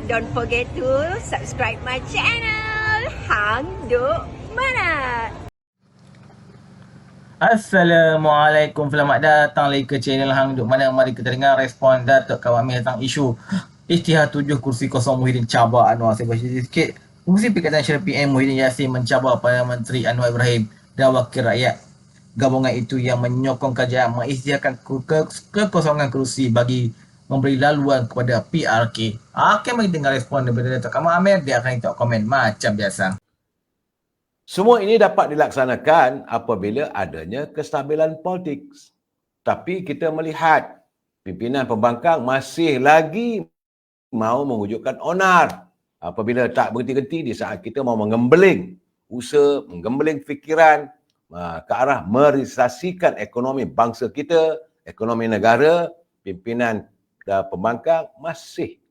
Don't forget to subscribe my channel. Hang Duk Mana. Assalamualaikum, selamat datang lagi ke channel Hang Duk Mana. Mari kita dengar respon Datuk Kawat Amir tentang isu Isytihar 7 kursi kosong Muhyiddin cabar Anwar. Saya baca sikit. Fungsi Perikatan Nasional PM Muhyiddin Yassin mencabar Perdana Menteri Anwar Ibrahim dan Wakil Rakyat. Gabungan itu yang menyokong kerajaan mengisytiharkan kekosongan kursi bagi memberi laluan kepada PRK. Okey, mari dengar respon daripada Datuk Kawat Amir. Dia akan letak komen macam biasa. Semua ini dapat dilaksanakan apabila adanya kestabilan politik. Tapi kita melihat pimpinan pembangkang masih lagi mahu mewujudkan onar. Apabila tak berhenti-henti di saat kita mahu menggembeling usaha, menggembeling fikiran ke arah merealisasikan ekonomi bangsa kita, ekonomi negara, pimpinan pembangkang masih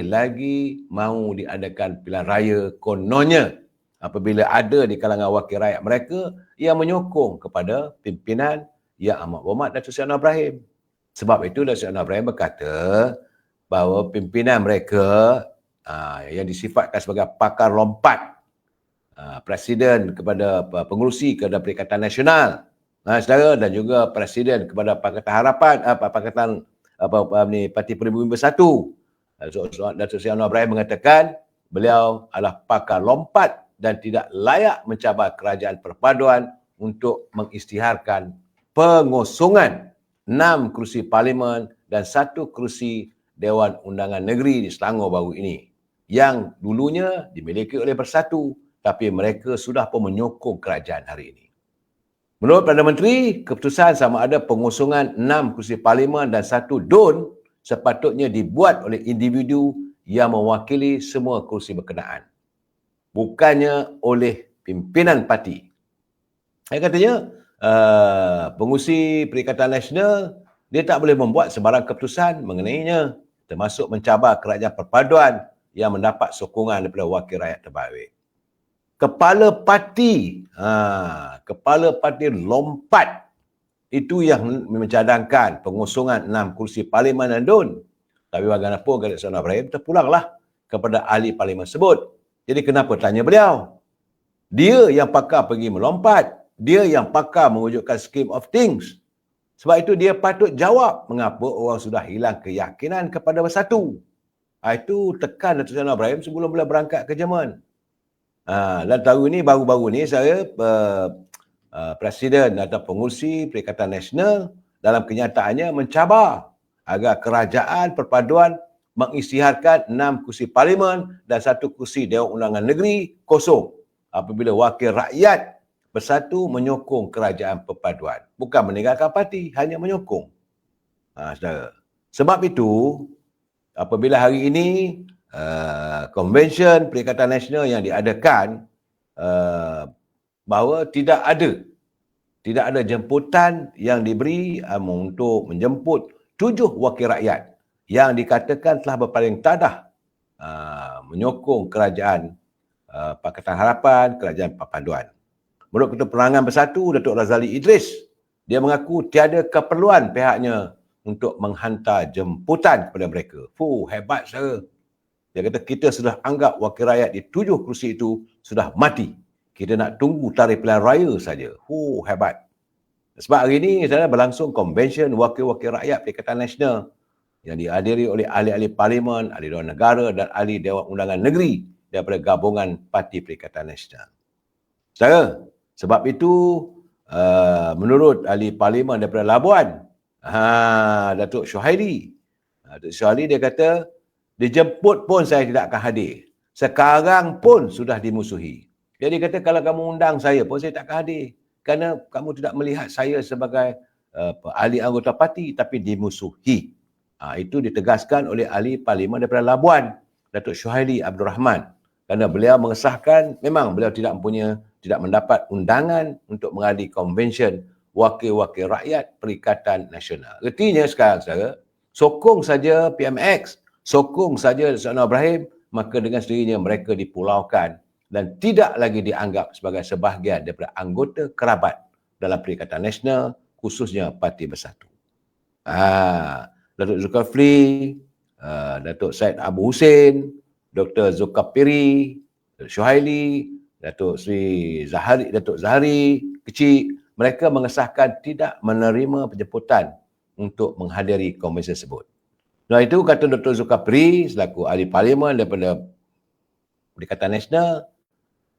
lagi mahu diadakan pilihan raya kononnya. Apabila ada di kalangan wakil rakyat mereka yang menyokong kepada pimpinan Yang Amat Berhormat Datuk Seri Anwar Ibrahim. Sebab itu Datuk Seri Anwar Ibrahim berkata bahawa pimpinan mereka yang disifatkan sebagai pakar lompat, Presiden kepada pengerusi kepada Perikatan Nasional, saudara, dan juga Presiden kepada Pakatan Harapan, Parti Pribumi Bersatu. Datuk Seri Anwar Ibrahim mengatakan beliau adalah pakar lompat dan tidak layak mencabar kerajaan perpaduan untuk mengisytiharkan pengosongan 6 kerusi parlimen dan 1 kerusi Dewan Undangan Negeri di Selangor baru ini, yang dulunya dimiliki oleh Bersatu, tapi mereka sudah pun menyokong kerajaan hari ini. Menurut Perdana Menteri, keputusan sama ada pengosongan 6 kerusi parlimen dan 1 DUN sepatutnya dibuat oleh individu yang mewakili semua kerusi berkenaan, bukannya oleh pimpinan parti. Katanya, pengurusi Perikatan Nasional, dia tak boleh membuat sebarang keputusan mengenainya, termasuk mencabar kerajaan perpaduan yang mendapat sokongan daripada wakil rakyat terbaik. Kepala parti lompat itu yang mencadangkan pengosongan 6 kursi parlimen dan DUN. Tapi bagaimanapun Datuk Seri Anwar Ibrahim terpulanglah kepada ahli parlimen tersebut. Jadi kenapa tanya beliau? Dia yang pakar pergi melompat. Dia yang pakar mewujudkan scheme of things. Sebab itu dia patut jawab mengapa orang sudah hilang keyakinan kepada Bersatu. Itu tekan Datuk Seri Anwar Ibrahim sebelum beliau berangkat ke Jerman. Dan baru-baru ni saya Presiden atau pengurusi Perikatan Nasional dalam kenyataannya mencabar agar kerajaan perpaduan mengisytiharkan 6 kursi parlimen dan 1 kursi Dewan Undangan Negeri kosong apabila wakil rakyat Bersatu menyokong kerajaan perpaduan. Bukan meninggalkan parti, hanya menyokong. Saudara. Sebab itu, apabila hari ini Konvensyen Perikatan Nasional yang diadakan bahawa tidak ada jemputan yang diberi untuk menjemput 7 wakil rakyat yang dikatakan telah berpaling tadah menyokong kerajaan Pakatan Harapan, kerajaan perpaduan. Menurut Ketua Penerangan Bersatu, Datuk Razali Idris, dia mengaku tiada keperluan pihaknya untuk menghantar jemputan kepada mereka. Hebat saudara. Dia kata kita sudah anggap wakil rakyat di 7 kerusi itu sudah mati. Kita nak tunggu tarikh pilihan raya saja. Hebat. Sebab hari ini saudara berlangsung konvensyen wakil-wakil rakyat Perikatan Nasional yang dihadiri oleh ahli-ahli parlimen, ahli Dewan Negara dan ahli Dewan Undangan Negeri daripada gabungan Parti Perikatan Nasional. Saudara, sebab itu menurut ahli parlimen daripada Labuan, Datuk Syuhaili, dia kata, dijemput pun saya tidak akan hadir. Sekarang pun sudah dimusuhi. Jadi kata kalau kamu undang saya pun saya tak akan hadir. Kerana kamu tidak melihat saya sebagai ahli anggota parti tapi dimusuhi. Itu ditegaskan oleh ahli parlimen daripada Labuan, Datuk Syuhaili Abdul Rahman. Kerana beliau mengesahkan memang beliau tidak mendapat undangan untuk menghadiri konvensyen wakil-wakil rakyat Perikatan Nasional. Artinya sekarang saudara, sokong saja PMX, sokong saja Datuk Seri Anwar Ibrahim, maka dengan sendirinya mereka dipulaukan dan tidak lagi dianggap sebagai sebahagian daripada anggota kerabat dalam Perikatan Nasional, khususnya Parti Bersatu. Datuk Zulkifli Datuk Syed Abu Hussein, Dr. Zulkifli, Syuhaili, Datuk Zahari Kecil, mereka mengesahkan tidak menerima penjemputan untuk menghadiri konvensi tersebut. Setelah itu kata Dr. Zulkifli selaku ahli parlimen daripada Perikatan Nasional,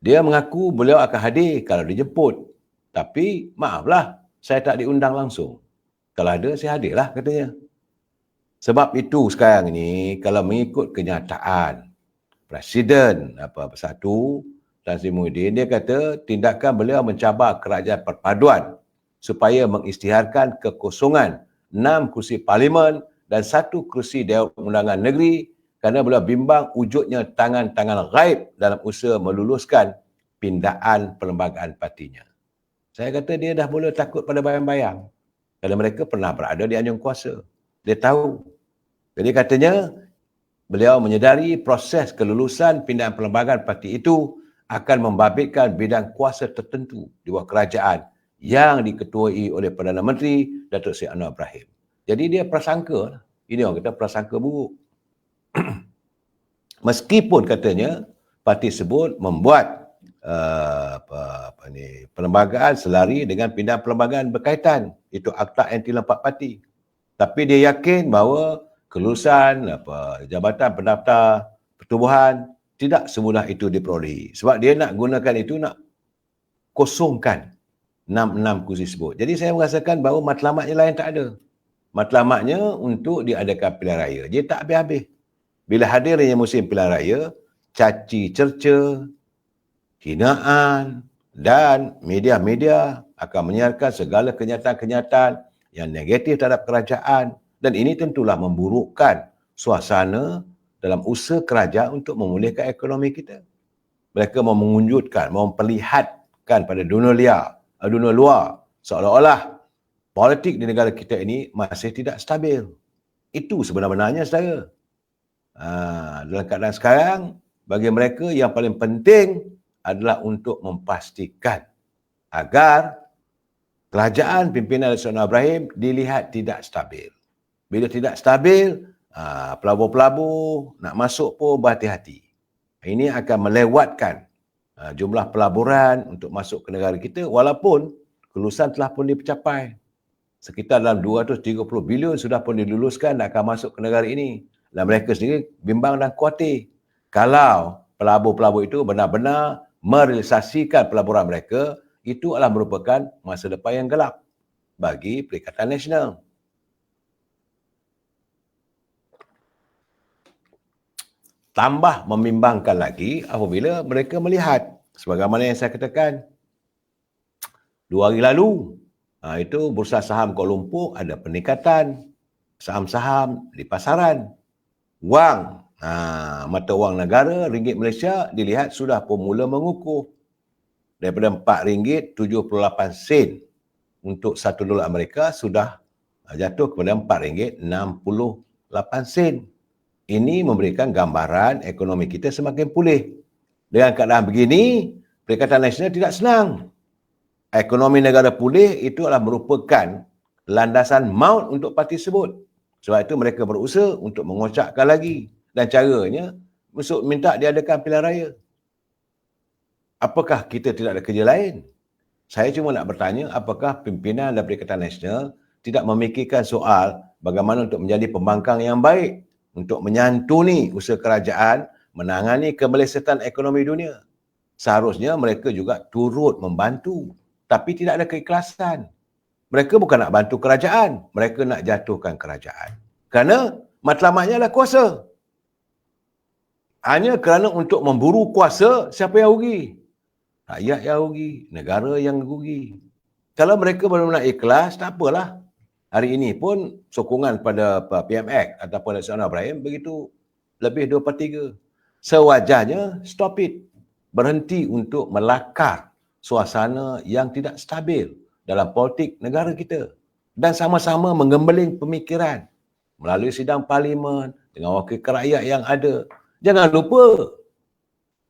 dia mengaku beliau akan hadir kalau dijemput. Tapi maaflah, saya tak diundang langsung. Kalau ada, saya hadirlah katanya. Sebab itu sekarang ini, kalau mengikut kenyataan Presiden Bersatu Tan Sri Muhyiddin, dia kata tindakan beliau mencabar kerajaan perpaduan supaya mengisytiharkan kekosongan 6 kursi parlimen dan 1 kursi Dewan Undangan Negeri kerana beliau bimbang wujudnya tangan-tangan gaib dalam usaha meluluskan pindaan perlembagaan partinya. Saya kata dia dah mula takut pada bayang-bayang kerana mereka pernah berada di anjung kuasa. Dia tahu. Jadi katanya beliau menyedari proses kelulusan pindaan perlembagaan parti itu akan membabitkan bidang kuasa tertentu di bawah kerajaan yang diketuai oleh Perdana Menteri Datuk Seri Anwar Ibrahim. Jadi dia prasangka. Ini orang kata prasangka buruk. Meskipun katanya parti tersebut membuat perlembagaan selari dengan pindaan perlembagaan berkaitan, itu Akta Anti-Lempak Parti. Tapi dia yakin bahawa kelulusan jabatan pendaftar pertubuhan tidak semudah itu diperolehi. Sebab dia nak gunakan itu, nak kosongkan 6 kursi tersebut. Jadi saya merasakan bahawa matlamatnya lain tak ada. Matlamatnya untuk diadakan pilihan raya. Dia tak habis-habis. Bila hadirnya musim pilihan raya, caci cerca, hinaan dan media-media akan menyiarkan segala kenyataan-kenyataan yang negatif terhadap kerajaan, dan ini tentulah memburukkan suasana dalam usaha kerajaan untuk memulihkan ekonomi kita. Mereka mau mengunjutkan, mau memperlihatkan pada dunia luar seolah-olah politik di negara kita ini masih tidak stabil. Itu sebenarnya saudara. Dalam keadaan sekarang, bagi mereka yang paling penting adalah untuk memastikan agar kerajaan pimpinan Datuk Anwar Ibrahim dilihat tidak stabil. Bila tidak stabil, pelabur-pelabur nak masuk pun berhati-hati. Ini akan melewatkan jumlah pelaburan untuk masuk ke negara kita, walaupun kelulusan telah pun dicapai. Sekitar dalam 230 bilion sudah pun diluluskan dan akan masuk ke negara ini. Dan mereka sendiri bimbang dan khawatir. Kalau pelabur-pelabur itu benar-benar merealisasikan pelaburan mereka, itu adalah merupakan masa depan yang gelap bagi Perikatan Nasional. Tambah membimbangkan lagi apabila mereka melihat, sebagaimana yang saya katakan, 2 hari lalu, itu Bursa Saham Kuala Lumpur ada peningkatan saham-saham di pasaran. Wang, mata wang negara, ringgit Malaysia dilihat sudah pun mula mengukuh. Daripada RM4.78 untuk $1 Amerika sudah jatuh kepada RM4.68. Ini memberikan gambaran ekonomi kita semakin pulih. Dengan keadaan begini, Perikatan Nasional tidak senang. Ekonomi negara pulih itu adalah merupakan landasan maut untuk parti tersebut. Sebab itu mereka berusaha untuk mengocakkan lagi. Dan caranya, minta diadakan pilihan raya. Apakah kita tidak ada kerja lain? Saya cuma nak bertanya, apakah pimpinan dan Perikatan Nasional tidak memikirkan soal bagaimana untuk menjadi pembangkang yang baik untuk menyantuni usaha kerajaan menangani kemelesetan ekonomi dunia. Seharusnya mereka juga turut membantu, tapi tidak ada keikhlasan. Mereka bukan nak bantu kerajaan, mereka nak jatuhkan kerajaan. Kerana matlamatnya adalah kuasa. Hanya kerana untuk memburu kuasa, siapa yang rugi? Rakyat yang rugi, negara yang rugi. Kalau mereka benar-benar ikhlas, tak apalah. Hari ini pun sokongan pada PMX ataupun Datuk Anwar Ibrahim begitu lebih 2/3. Sewajarnya stop it. Berhenti untuk melakar suasana yang tidak stabil dalam politik negara kita. Dan sama-sama menggembeling pemikiran melalui sidang parlimen dengan wakil rakyat yang ada. Jangan lupa,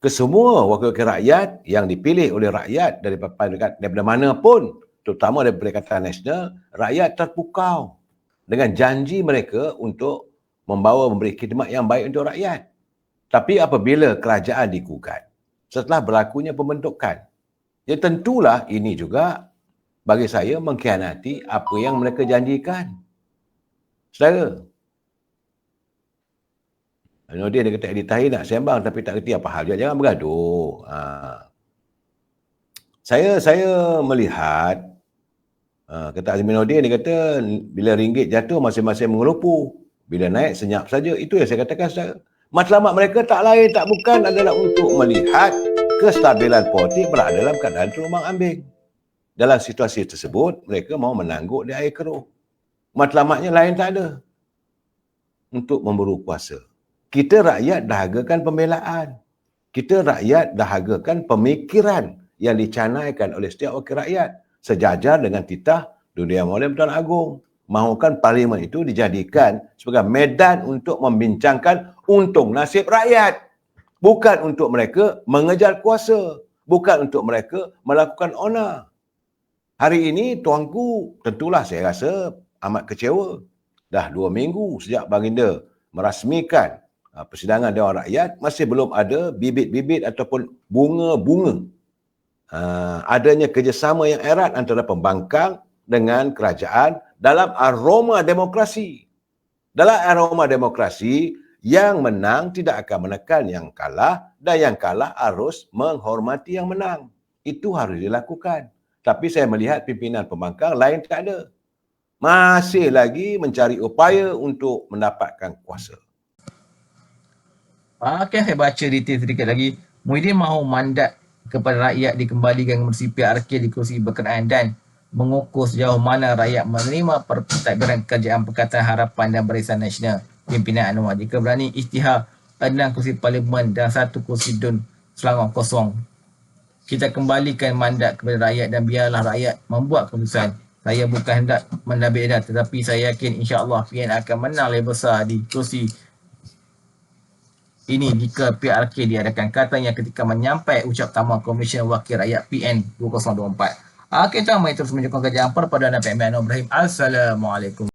kesemua wakil rakyat yang dipilih oleh rakyat daripada mana pun, terutama dari Perikatan Nasional, rakyat terpukau dengan janji mereka untuk memberi khidmat yang baik untuk rakyat. Tapi apabila kerajaan digugat, setelah berlakunya pembentukan, ya tentulah ini juga bagi saya mengkhianati apa yang mereka janjikan. Saudara, dia kata editahi nak sembang tapi tak kerti apa hal. Jangan bergaduh. Saya melihat kata Azminuddin, dia kata bila ringgit jatuh masing-masing mengelupu. Bila naik senyap saja. Itu yang saya katakan, saudara. Matlamat mereka tak lain tak bukan adalah untuk melihat kestabilan politik berada dalam keadaan terumbang ambing. Dalam situasi tersebut, mereka mahu menangguk di air keruh. Matlamatnya lain tak ada. Untuk memburu kuasa. Kita rakyat dahagakan pembelaan. Kita rakyat dahagakan pemikiran yang dicanaikan oleh setiap wakil rakyat. Sejajar dengan titah Dunia Mulia Pertuan Agong. Mahukan parlimen itu dijadikan sebagai medan untuk membincangkan untung nasib rakyat. Bukan untuk mereka mengejar kuasa. Bukan untuk mereka melakukan onar. Hari ini tuanku tentulah saya rasa amat kecewa. Dah 2 minggu sejak baginda merasmikan persidangan Dewan Rakyat, masih belum ada bibit-bibit ataupun bunga-bunga adanya kerjasama yang erat antara pembangkang dengan kerajaan dalam aroma demokrasi. Dalam aroma demokrasi, yang menang tidak akan menekan yang kalah dan yang kalah harus menghormati yang menang. Itu harus dilakukan. Tapi saya melihat pimpinan pembangkang lain tak ada. Masih lagi mencari upaya untuk mendapatkan kuasa. Okey, saya baca detail sedikit lagi. Muhyiddin mahu mandat kepada rakyat dikembalikan kemersi PRK di kursi berkenaan dan mengukur sejauh mana rakyat menerima pentadbiran kerajaan Pakatan Harapan dan Barisan Nasional pimpinan Anwar jika berani isytihar 6 kursi parlimen dan 1 kursi DUN Selangor kosong. Kita kembalikan mandat kepada rakyat dan biarlah rakyat membuat keputusan. Saya bukan hendak menabik tetapi saya yakin insya-Allah PN akan menang lebih besar di kursi ini jika PRK diadakan, katanya ketika menyampai ucap tamu Komisen Wakil Rakyat PN 2024. Kita mari terus menyokong kerajaan perpaduan dan PMN Ibrahim. Assalamualaikum.